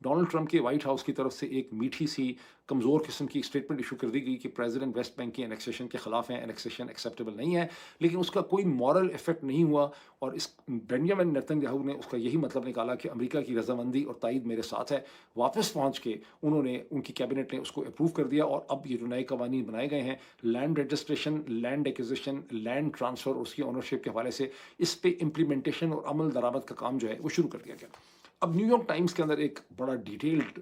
Donald Trump के white house की तरफ से एक मीठी सी कमज़ोर किस्म की स्टेटमेंट इशू कर दी गई कि प्रेसिडेंट वेस्ट बैंक की एनेक्सेशन के खिलाफ हैं, एनेक्सेशन एक्सेप्टेबल नहीं है, लेकिन उसका कोई मॉरल इफेक्ट नहीं हुआ। और इस बेंजामिन नेतन्याहू ने उसका यही मतलब निकाला कि अमेरिका की रजामंदी और तायद मेरे साथ है। वापस पहुंच के उन्होंने, उनकी कैबिनेट ने उसको अप्रूव कर दिया, और अब ये जो नए कवानीन बनाए गए हैं, land registration, land acquisition, land transfer, उसकी ओनरशिप के हवाले से इस पे इम्प्लीमेंटेशन और अमल दरामद का काम जो है वो शुरू कर दिया गया। अब न्यूयॉर्क टाइम्स के अंदर एक बड़ा डिटेल्ड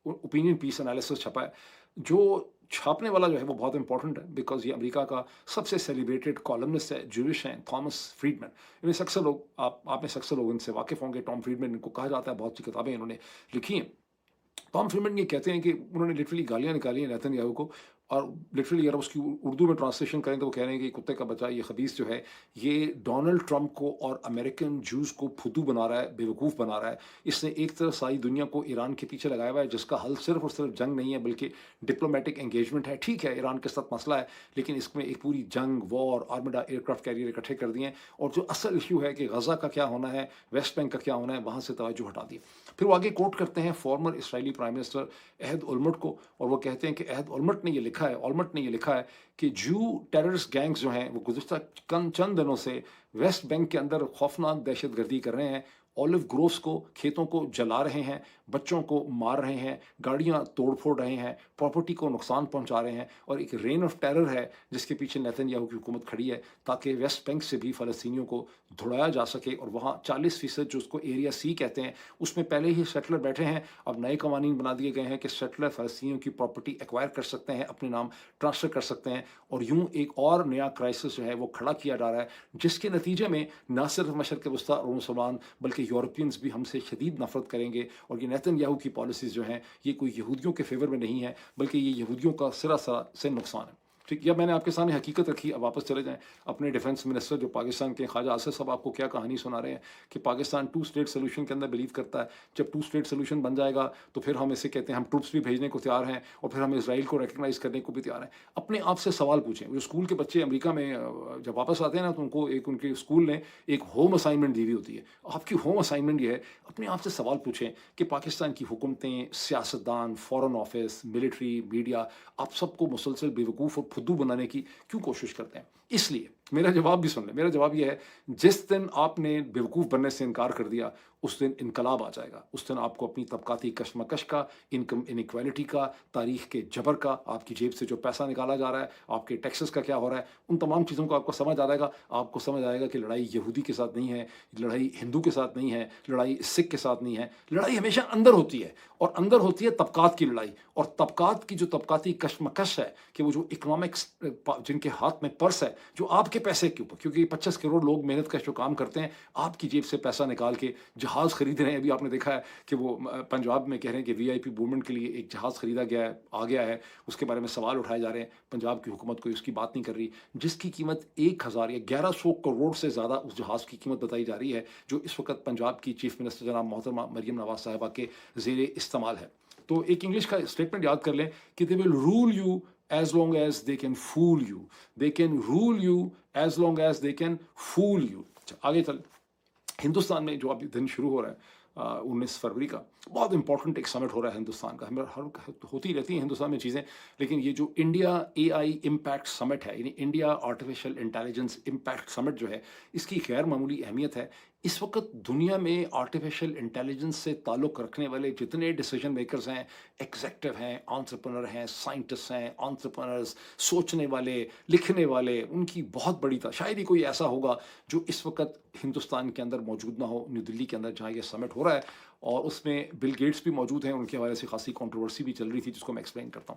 ओपिनियन पीस एनालिसिस छपा है, जो छापने वाला जो है वो बहुत इंपॉर्टेंट है, बिकॉज ये अमेरिका का सबसे सेलिब्रेटेड कॉलमनिस्ट है, ज्यूइश हैं, थॉमस फ्रीडमैन। इन्हें अक्सर लोग, आप में से अक्सर लोग इनसे वाकिफ होंगे। टॉम फ्रीडमैन इनको कहा जाता है, बहुत सी किताबें इन्होंने लिखी हैं। टॉम फ्रीडमैन ये कहते हैं कि उन्होंने लिटरली गालियाँ निकाली हैं नेतन्याहू को, और लिटरली अगर उसकी उर्दू में ट्रांसलेशन करें तो वो कह रहे हैं कि कुत्ते का बच्चा, ये खबीस जो है, ये डोनाल्ड ट्रंप को और अमेरिकन जूस को फुद्दू बना रहा है, बेवकूफ़ बना रहा है। इसने एक तरफ सारी दुनिया को ईरान के पीछे लगाया हुआ है, जिसका हल सिर्फ और सिर्फ जंग नहीं है बल्कि डिप्लोमेटिक एंगेजमेंट है। ठीक है, ईरान के साथ मसला है, लेकिन इसमें एक पूरी जंग, वॉर, आर्मडा एयरक्राफ्ट कैरियर इकट्ठे कर दिए हैं, और जो असल इशू है कि गज़ा का क्या होना है, वेस्ट बैंक का क्या होना है, वहाँ से तवज्जो हटा दी। फिर वो आगे कोट करते हैं फॉर्मर इसराइली प्राइम मिनिस्टर अहद ओलमर्ट को, और वो कहते हैं कि अहद ओलमर्ट ने ये लिखा है, कि जू टेररिस्ट गैंग्स जो हैं वो गुज़िश्ता चंद दिनों से वेस्ट बैंक के अंदर खौफनाक दहशतगर्दी कर रहे हैं। ऑलिव ग्रोव्स को, खेतों को जला रहे हैं, बच्चों को मार रहे हैं, गाड़ियां तोड़ फोड़ रहे हैं, प्रॉपर्टी को नुकसान पहुंचा रहे हैं, और एक रेन ऑफ टेरर है जिसके पीछे नेतन्याहू की हुकूमत खड़ी है, ताकि वेस्ट बैंक से भी फ़लस्तीनियों को धुड़ाया जा सके। और वहाँ 40% जो उसको एरिया सी कहते हैं, उसमें पहले ही सेटलर बैठे हैं। अब नए कवानीन बना दिए गए हैं कि सेटलर फ़लस्तीनियों की प्रॉपर्टी एक्वायर कर सकते हैं, अपने नाम ट्रांसफ़र कर सकते हैं, और यूं एक और नया क्राइसिस जो है वो खड़ा किया जा रहा है, जिसके नतीजे में न सिर्फ मशरक़ वस्ता और मुसलमान बल्कि यूरोपियंस भी हमसे शदीद नफरत करेंगे। और ये नेतन्याहू की पॉलिसीज़ जो हैं, ये कोई यहूदियों के फेवर में नहीं है, बल्कि ये यहूदियों का सिरा से नुकसान है। ठीक, यह मैंने आपके सामने हकीकत रखी। अब वापस चले जाएं अपने डिफेंस मिनिस्टर जो पाकिस्तान के ख्वाजा आसिफ साहब आपको क्या कहानी सुना रहे हैं कि पाकिस्तान टू स्टेट सोल्यूशन के अंदर बिलीव करता है। जब टू स्टेट सोल्यूशन बन जाएगा तो फिर हम इसे कहते हैं, हम ट्रूप्स भी भेजने को तैयार हैं, और फिर हम इसराइल को रिकगनाइज करने को भी तैयार हैं। अपने आप से सवाल पूछें। जो स्कूल के बच्चे अमेरिका में जब वापस आते हैं ना, तो उनको एक, उनके स्कूल ने एक होम असाइनमेंट दी हुई होती है। आपकी होम असाइनमेंट ये है, अपने आप से सवाल पूछें कि पाकिस्तान की हुकूमतें, सियासतदान, फॉरेन ऑफिस, मिलिट्री, मीडिया, आप सबको मुसलसल बेवकूफ़ और फुद्दू बनाने की क्यों कोशिश करते हैं। इसलिए मेरा जवाब भी सुन लें। मेरा जवाब यह है, जिस दिन आपने बेवकूफ़ बनने से इनकार कर दिया, उस दिन इनकलाब आ जाएगा। उस दिन आपको अपनी तबकाती कशमकश का, इनकम इनइक्वालिटी का, तारीख के जबर का, आपकी जेब से जो पैसा निकाला जा रहा है, आपके टैक्सेस का क्या हो रहा है, उन तमाम चीज़ों को आपको समझ आ जाएगा। आपको समझ आएगा कि लड़ाई यहूदी के साथ नहीं है, लड़ाई हिंदू के साथ नहीं है, लड़ाई सिख के साथ नहीं है। लड़ाई हमेशा अंदर होती है, और अंदर होती है तबकात की लड़ाई। और तबकात की जो तबकाती कशमकश है, कि वो जो इकोनॉमिक्स, जिनके हाथ में पर्स है, जो आपके पैसे के ऊपर, क्योंकि 25 करोड़ लोग मेहनत का जो काम करते हैं, आपकी जेब से पैसा निकाल के जहाज़ खरीद रहे हैं। अभी आपने देखा है कि वो पंजाब में कह रहे हैं कि वीआईपी वुमेन के लिए एक जहाज़ खरीदा गया है, आ गया है। उसके बारे में सवाल उठाए जा रहे हैं। पंजाब की हुकूमत कोई उसकी बात नहीं कर रही, जिसकी कीमत 1000 या 1100 करोड़ से ज़्यादा उस जहाज़ की कीमत बताई जा रही है, जो इस वक्त पंजाब की चीफ मिनिस्टर जनाब मोहतरमा मरियम नवाज साहिबा के ज़ेरे इस्तेमाल है। तो एक इंग्लिश का स्टेटमेंट याद कर लें कि they will rule you as long as they can fool you. They can rule you as long as they can fool you. आगे चल, हिंदुस्तान में जो अभी दिन शुरू हो रहा है 19 फरवरी का, बहुत इंपॉर्टेंट एक समिट हो रहा है हिंदुस्तान का। हमें हर होती रहती हैं हिंदुस्तान में चीज़ें, लेकिन ये जो इंडिया एआई इम्पैक्ट समिट है, यानी India artificial intelligence impact summit जो है, इसकी गैर मामूली अहमियत है। इस वक्त दुनिया में आर्टिफिशियल इंटेलिजेंस से ताल्लुक़ रखने वाले जितने डिसीजन मेकर्स हैं, एग्जेक्टिव हैं, एंटरप्रेन्योर हैं, साइंटिस्ट हैं, एंटरप्रेन्योर्स, सोचने वाले, लिखने वाले, उनकी बहुत बड़ी शायद ही कोई ऐसा होगा जो इस वक्त हिंदुस्तान के अंदर मौजूद ना हो, न्यू दिल्ली के अंदर जहाँ ये समिट हो रहा है। और उसमें बिल गेट्स भी मौजूद हैं, उनके हवाले से खासी कंट्रोवर्सी भी चल रही थी, जिसको मैं एक्सप्लेन करता हूँ।